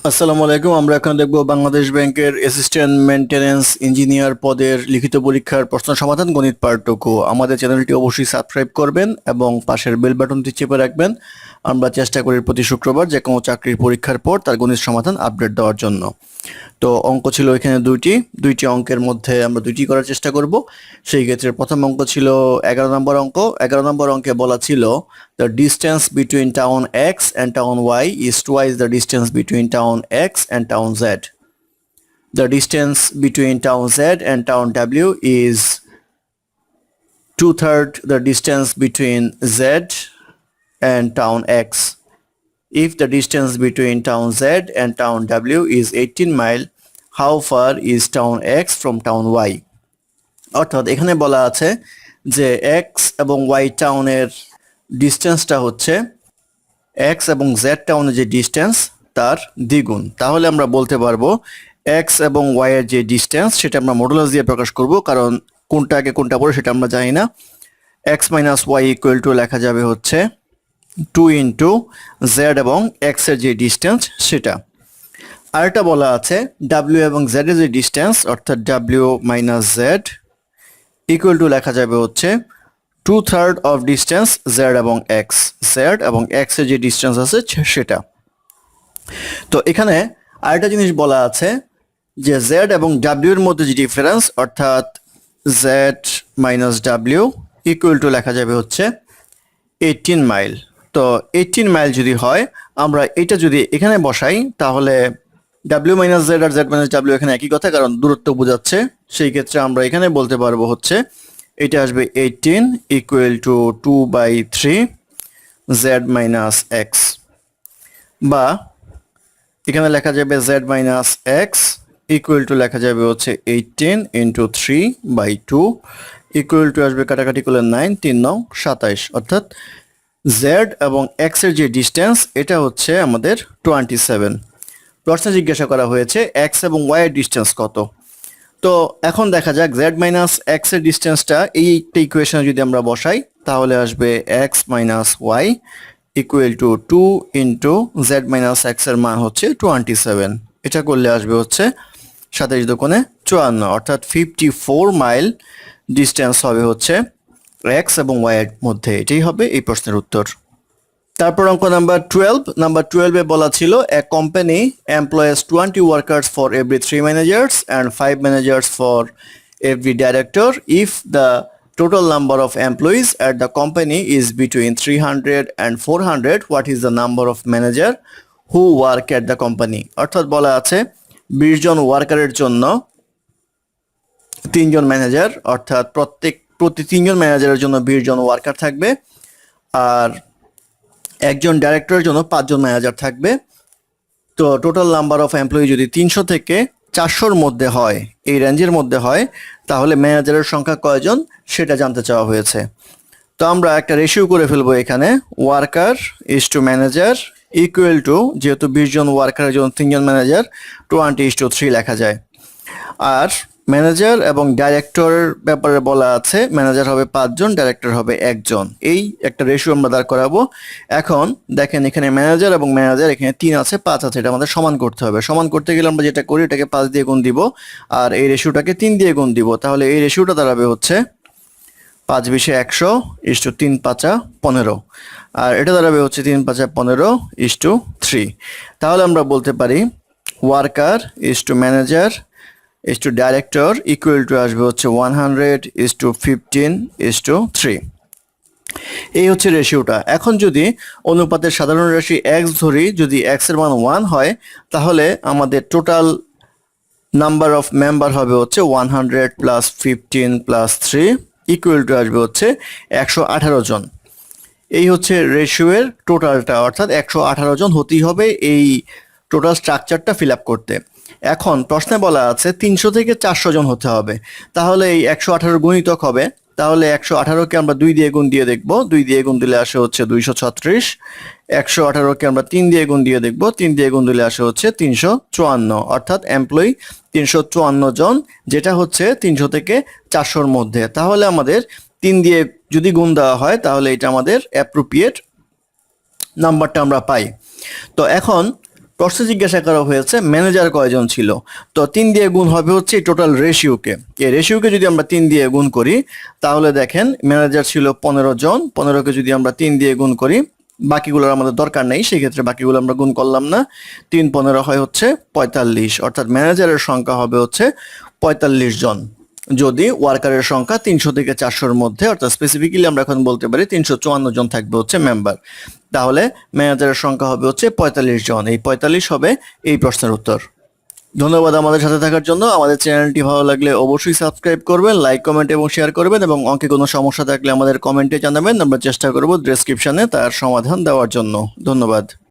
আসসালামু আলাইকুম। আমরা এখন দেখব বাংলাদেশ ব্যাংকের অ্যাসিস্ট্যান্ট মেইনটেনেন্স ইঞ্জিনিয়ার পদের লিখিত পরীক্ষার প্রশ্ন সমাধান গণিত পার্ট 2। আমাদের চ্যানেলটি অবশ্যই সাবস্ক্রাইব করবেন এবং পাশের বেল বাটনটি চেপে রাখবেন। আমরা চেষ্টা করি প্রতি শুক্রবার যে কোনো চাকরির পরীক্ষার পর তার গণিত সমাধান আপডেট দেওয়ার জন্য। তো অঙ্ক ছিল এখানে দুইটি অঙ্কের মধ্যে আমরা দুইটি করার চেষ্টা করব। সেই ক্ষেত্রে প্রথম অঙ্ক ছিল 11 নম্বর অঙ্ক। 11 নম্বর অঙ্কে বলা ছিল the distance between town X and town Y is twice the distance between town X and town Z. The distance between town Z and town W is two-thirds the distance between Z and town X. If the distance between town Z and town W is 18 mile, how far is town X from town Y? অর্থাৎ এখানে বলা আছে যে X এবং Y টাউনের ডিস্টেন্সটা হচ্ছে X এবং Z টাউনের যে ডিস্টেন্স তার দ্বিগুণ। তাহলে আমরা বলতে পারবো X এবং Y এর যে ডিস্টেন্স সেটা আমরা মডুলাস দিয়ে প্রকাশ করব, কারণ কোনটা আগে কোনটা পরে সেটা আমরা জানি না। X minus Y equal to লেখা যাবে হচ্ছে 2 ইন্টু Z এবং X এর যে ডিস্টেন্স সেটা। আরেকটা বলা আছে W এবং Z এর যে ডিস্টেন্স অর্থাৎ W minus Z equal to লেখা যাবে হচ্ছে 2/3 অফ ডিস্টেন্স Z এবং X, Z এবং X এর যে ডিস্টেন্স আছে সেটা। তো এখানে আরেকটা জিনিস বলা আছে যে Z এবং W এর মধ্যে যে ডিফারেন্স অর্থাৎ Z minus W equal to লেখা যাবে হচ্ছে 18 মাইল। তো 18 মাইল যদি হয়, আমরা এটা যদি এখানে বসাই তাহলে W মাইনাস Z আর Z মাইনাস W এখানে একই কথা, কারণ দূরত্ব বোঝাচ্ছে। সেই ক্ষেত্রে আমরা এখানে বলতে পারবো হচ্ছে এটা আসবে 18 equal to 2/3 Z minus X, বা এখানে লেখা যাবে Z minus X equal to লেখা যাবে হচ্ছে 18 ইন্টু 3/2 ইকুয়াল টু আসবে কাটাকাটি করলে 9, 3 9 27, অর্থাৎ Z এবং X এর যে ডিস্টেন্স এটা হচ্ছে আমাদের 27। প্রশ্নে জিজ্ঞাসা করা হয়েছে X এবং Y এর ডিস্টেন্স কত। তো এখন দেখা যাক Z মাইনাস X এর ডিস্টেন্সটা এই ইকুয়েশনে যদি আমরা বসাই তাহলে আসবে X minus Y equal to 2 into Z minus X এর মান হচ্ছে 27। এটা করলে আসবে হচ্ছে 27 দুগুণে 54, অর্থাৎ 54 মাইল ডিস্টেন্স হবে হচ্ছে X এবং Y এর মধ্যে। এটাই হবে এই প্রশ্নের উত্তর। তারপর অঙ্ক নাম্বার 12 এ বলা ছিল a company employs 20 workers for every 3 managers and 5 managers for every director. If the total number of employees at the company is between 300 and 400, what is the number of manager who work at the company? অর্থাৎ বলা আছে 20 জন ওয়ার্কারের জন্য 3 জন manager, অর্থাৎ প্রতি 3 জন ম্যানেজারের জন্য 20 জন worker থাকবে, আর একজন ডাইরেক্টরের জন্য 5 জন ম্যানেজার থাকবে। তো টোটাল নাম্বার অফ এমপ্লয়ি যদি 300 থেকে 400-র মধ্যে হয়, এই রেঞ্জের মধ্যে হয়, তাহলে ম্যানেজারের সংখ্যা কয়জন সেটা জানতে চাওয়া হয়েছে। তো আমরা একটা রেশিও করে ফেলবো এখানে, worker is to manager equal to, যেহেতু 20 জন ওয়ার্কারের জন্য 3 জন ম্যানেজার, 20:3 লেখা যায়। আর ম্যানেজার এবং ডাইরেক্টরের ব্যাপারে বলা আছে ম্যানেজার হবে 5 জন, ডাইরেক্টর হবে 1 জন। এই একটা রেশিও আমরা দাঁড় করাবো। এখন দেখেন এখানে ম্যানেজার এবং ম্যানেজার এখানে 3 আছে 5 আছে, এটা আমাদের সমান করতে হবে। সমান করতে গেলে আমরা যেটা করি এটাকে 5 দিয়ে গুণ দিব আর এই রেশিওটাকে 3 দিয়ে গুণ দিব। তাহলে এই রেশিওটা দাঁড়াবে হচ্ছে 5 বিশে 100 ইস টু 3 5 15, আর এটা দাঁড়াবে হচ্ছে 3 5 15 ইস টু 3। তাহলে আমরা বলতে পারি worker is to manager is to director equal to আসবে হচ্ছে 100 is to 15 is to 3। এই হচ্ছে রেশিওটা। এখন যদি অনুপাতের সাধারণ রাশি x ধরি, যদি x এর মান 1 হয়, তাহলে আমাদের টোটাল নাম্বার অফ মেম্বার হবে হচ্ছে 100 প্লাস 15 প্লাস 3 ইকুয়াল টু আসবে হচ্ছে 118 জন। এই হচ্ছে রেশিওর টোটালটা, অর্থাৎ 118 জন হতেই হবে এই টোটাল স্ট্রাকচারটা ফিল আপ করতে। এখন প্রশ্নে বলা আছে 300 থেকে 400 জন হতে হবে, তাহলে এই 118 গুণিতক হবে। তাহলে 118কে আমরা 2 দিয়ে গুণ দিয়ে দেখব, 2 দিয়ে গুণ দিলে আসে হচ্ছে 236। 118কে আমরা 3 দিয়ে গুণ দিয়ে দেখব, 3 দিয়ে গুণ দিলে আসে হচ্ছে 354, অর্থাৎ এমপ্লয়ি 354 জন, যেটা হচ্ছে 300 থেকে 400-র মধ্যে। তাহলে আমাদের 3 দিয়ে যদি গুণ দেওয়া হয় তাহলে এটা আমাদের অ্যাপ্রোপ্রিয়েট নাম্বারটা আমরা পাই। তো এখন প্রশ্নে জিজ্ঞাসা করা হয়েছে ম্যানেজার কয়জন ছিল। তো 3 দিয়ে গুণ হবে হচ্ছে টোটাল রেশিওকে। এই রেশিওকে যদি আমরা 3 দিয়ে গুণ করি তাহলে দেখেন ম্যানেজার ছিল 15 জন, 15কে যদি আমরা 3 দিয়ে গুণ করি, বাকিগুলোর আমাদের দরকার নেই, সেক্ষেত্রে বাকিগুলো আমরা গুণ করলাম না। 3 15 হয় হচ্ছে 45, অর্থাৎ ম্যানেজারের সংখ্যা হবে হচ্ছে 45 জন। যদি ওয়ার্কারের সংখ্যা 300 থেকে 400-র মধ্যে, অর্থাৎ স্পেসিফিক্যালি আমরা এখন বলতে পারি 354 জন থাকবে হচ্ছে মেম্বার, তাহলে ম্যানেজারের সংখ্যা হবে হচ্ছে 45 জন। এই 45 হবে এই প্রশ্নের উত্তর। ধন্যবাদ আমাদের সাথে থাকার জন্য। আমাদের চ্যানেলটি ভালো লাগলে অবশ্যই সাবস্ক্রাইব করবেন, লাইক কমেন্ট এবং শেয়ার করবেন, এবং অঙ্কে কোনো সমস্যা থাকলে আমাদের কমেন্টে জানাবেন, আমরা চেষ্টা করব ডেসক্রিপশনে তার সমাধান দেওয়ার জন্য। ধন্যবাদ।